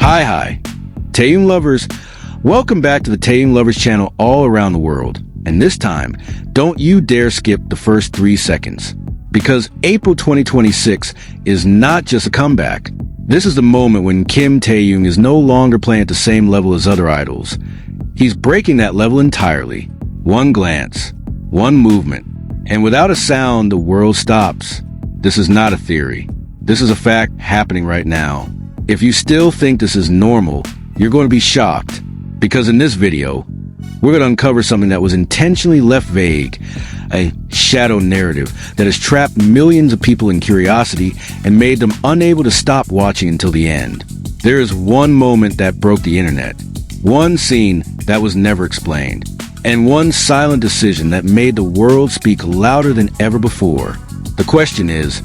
Hi, Taehyung Lovers. Welcome back to the Taehyung Lovers channel all around the world. And this time, don't you dare skip the first 3 seconds. Because April 2026 is not just a comeback. This is the moment when Kim Taehyung is no longer playing at the same level as other idols. He's breaking that level entirely. One glance, one movement, and without a sound, the world stops. This is not a theory. This is a fact happening right now. If you still think this is normal, you're going to be shocked. Because in this video, we're going to uncover something that was intentionally left vague, a shadow narrative that has trapped millions of people in curiosity and made them unable to stop watching until the end. There is one moment that broke the internet, one scene that was never explained, and one silent decision that made the world speak louder than ever before. The question is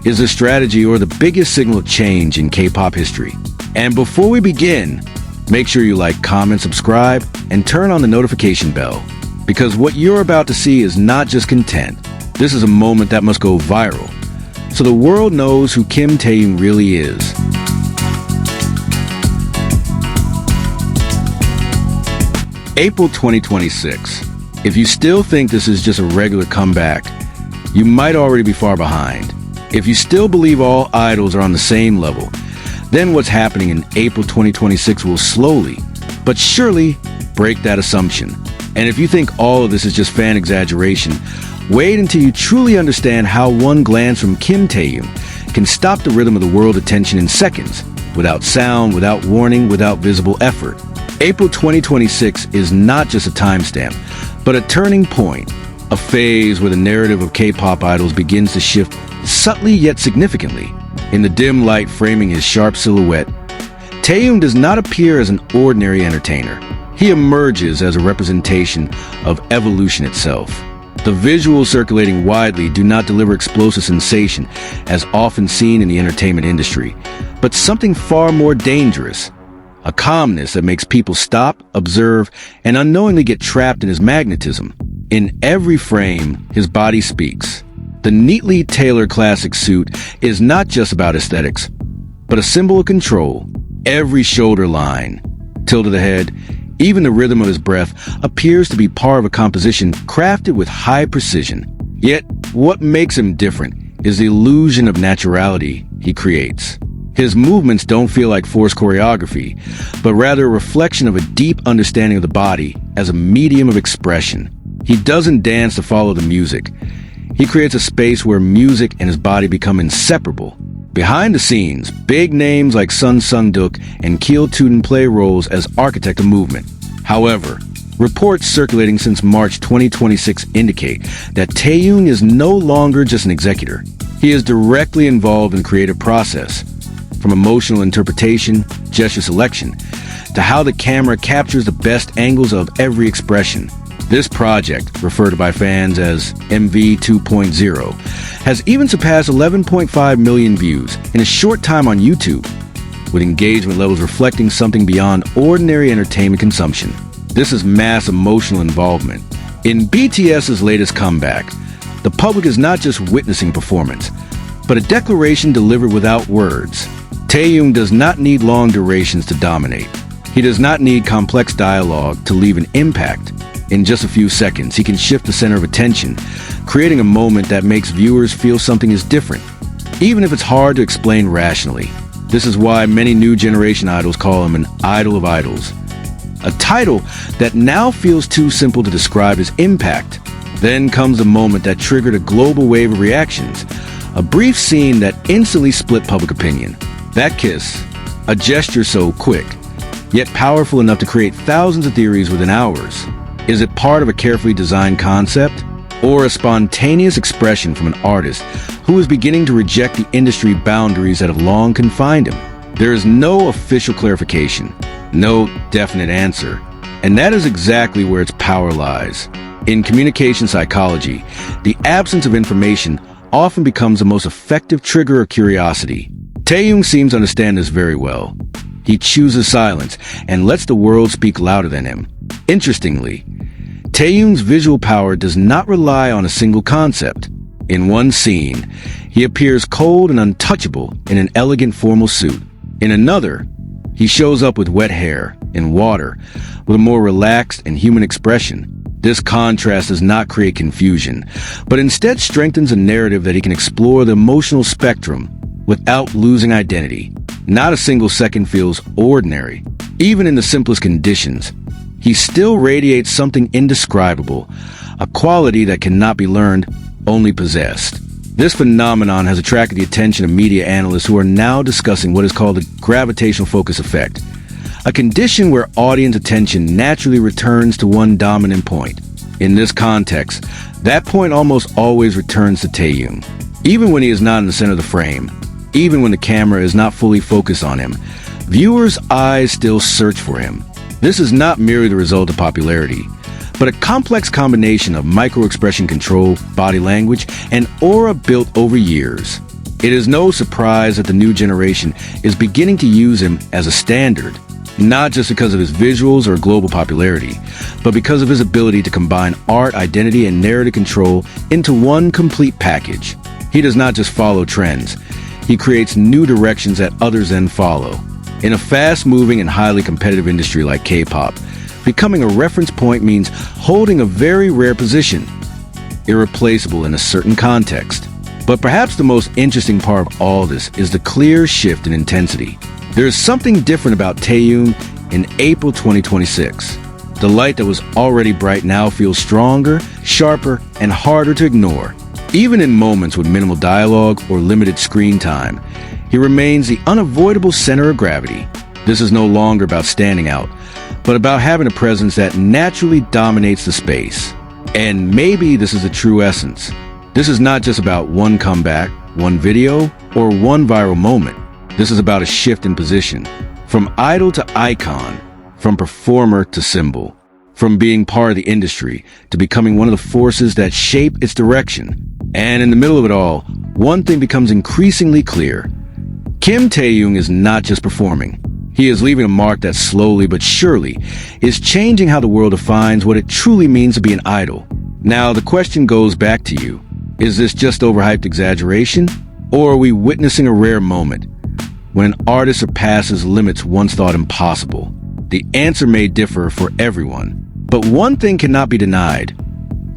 the strategy or the biggest signal of change in K-pop history? And before we begin, make sure you like, comment, subscribe, and turn on the notification bell. Because what you're about to see is not just content. This is a moment that must go viral, so the world knows who Kim Taehyung really is. April 2026. If you still think this is just a regular comeback, you might already be far behind. If you still believe all idols are on the same level, then what's happening in April 2026 will slowly, but surely, break that assumption. And if you think all of this is just fan exaggeration, wait until you truly understand how one glance from Kim Taehyung can stop the rhythm of the world attention in seconds, without sound, without warning, without visible effort. April 2026 is not just a timestamp, but a turning point, a phase where the narrative of K-pop idols begins to shift subtly yet significantly. In the dim light framing his sharp silhouette, Taehyung does not appear as an ordinary entertainer. He emerges as a representation of evolution itself. The visuals circulating widely do not deliver explosive sensation as often seen in the entertainment industry, but something far more dangerous. A calmness that makes people stop, observe, and unknowingly get trapped in his magnetism. In every frame, his body speaks. The neatly tailored classic suit is not just about aesthetics, but a symbol of control. Every shoulder line, tilt of the head, even the rhythm of his breath appears to be part of a composition crafted with high precision. Yet, what makes him different is the illusion of naturality he creates. His movements don't feel like forced choreography, but rather a reflection of a deep understanding of the body as a medium of expression. He doesn't dance to follow the music. He creates a space where music and his body become inseparable. Behind the scenes, big names like Sun Sung-duk and Kil Tuden play roles as architect of movement. However, reports circulating since March 2026 indicate that Taehyung is no longer just an executor. He is directly involved in the creative process, from emotional interpretation, gesture selection, to how the camera captures the best angles of every expression. This project, referred to by fans as MV 2.0, has even surpassed 11.5 million views in a short time on YouTube, with engagement levels reflecting something beyond ordinary entertainment consumption. This is mass emotional involvement. In BTS's latest comeback, the public is not just witnessing performance, but a declaration delivered without words. Taehyung does not need long durations to dominate. He does not need complex dialogue to leave an impact. In just a few seconds, he can shift the center of attention, creating a moment that makes viewers feel something is different, even if it's hard to explain rationally. This is why many new generation idols call him an idol of idols. A title that now feels too simple to describe his impact. Then comes the moment that triggered a global wave of reactions, a brief scene that instantly split public opinion. That kiss, a gesture so quick, yet powerful enough to create thousands of theories within hours. Is it part of a carefully designed concept, or a spontaneous expression from an artist who is beginning to reject the industry boundaries that have long confined him? There is no official clarification, no definite answer, and that is exactly where its power lies. In communication psychology, the absence of information often becomes the most effective trigger of curiosity. Taehyung seems to understand this very well. He chooses silence and lets the world speak louder than him. Interestingly, Taehyung's visual power does not rely on a single concept. In one scene, he appears cold and untouchable in an elegant formal suit. In another, He shows up with wet hair, in water, with a more relaxed and human expression. This contrast does not create confusion, but instead strengthens a narrative that he can explore the emotional spectrum without losing identity. Not a single second feels ordinary. Even in the simplest conditions, he still radiates something indescribable, a quality that cannot be learned, only possessed. This phenomenon has attracted the attention of media analysts who are now discussing what is called the gravitational focus effect, a condition where audience attention naturally returns to one dominant point. In this context, that point almost always returns to Taehyung. Even when he is not in the center of the frame, even when the camera is not fully focused on him, viewers' eyes still search for him. This is not merely the result of popularity, but a complex combination of micro-expression control, body language, and aura built over years. It is no surprise that the new generation is beginning to use him as a standard, not just because of his visuals or global popularity, but because of his ability to combine art, identity, and narrative control into one complete package. He does not just follow trends. He creates new directions that others then follow. In a fast-moving and highly competitive industry like K-pop, becoming a reference point means holding a very rare position, irreplaceable in a certain context. But perhaps the most interesting part of all this is the clear shift in intensity. There is something different about Taehyung in April 2026. The light that was already bright now feels stronger, sharper, and harder to ignore. Even in moments with minimal dialogue or limited screen time, he remains the unavoidable center of gravity. This is no longer about standing out, but about having a presence that naturally dominates the space. And maybe this is the true essence. This is not just about one comeback, one video, or one viral moment. This is about a shift in position, from idol to icon, from performer to symbol, from being part of the industry to becoming one of the forces that shape its direction. And in the middle of it all, one thing becomes increasingly clear. Kim Taehyung is not just performing. He is leaving a mark that slowly but surely is changing how the world defines what it truly means to be an idol. Now, the question goes back to you. Is this just overhyped exaggeration? Or are we witnessing a rare moment when an artist surpasses limits once thought impossible? The answer may differ for everyone, but one thing cannot be denied.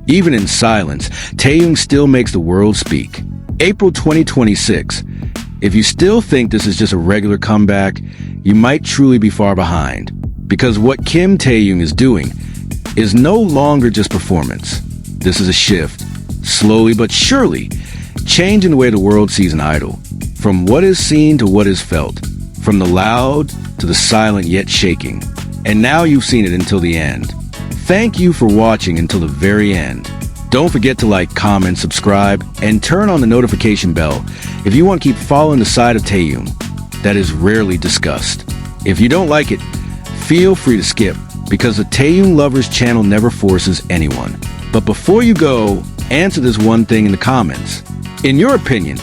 Even in silence, Taehyung still makes the world speak. April 2026. If you still think this is just a regular comeback, you might truly be far behind. Because what Kim Taehyung is doing is no longer just performance. This is a shift, slowly but surely, changing the way the world sees an idol. From what is seen to what is felt. From the loud to the silent yet shaking. And now you've seen it until the end. Thank you for watching until the very end. Don't forget to like, comment, subscribe, and turn on the notification bell if you want to keep following the side of Taehyung that is rarely discussed. If you don't like it, feel free to skip, because the Taehyung Lovers channel never forces anyone. But before you go, answer this one thing in the comments. In your opinion,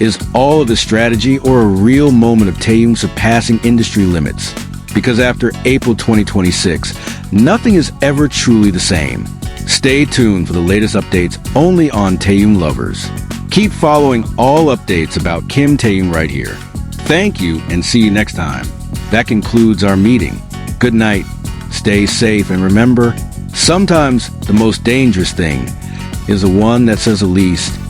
is all of this strategy or a real moment of Taehyung surpassing industry limits? Because after April 2026, nothing is ever truly the same. Stay tuned for the latest updates only on Taehyung Lovers. Keep following all updates about Kim Taehyung right here. Thank you and see you next time. That concludes our meeting. Good night, stay safe, and remember, sometimes the most dangerous thing is the one that says the least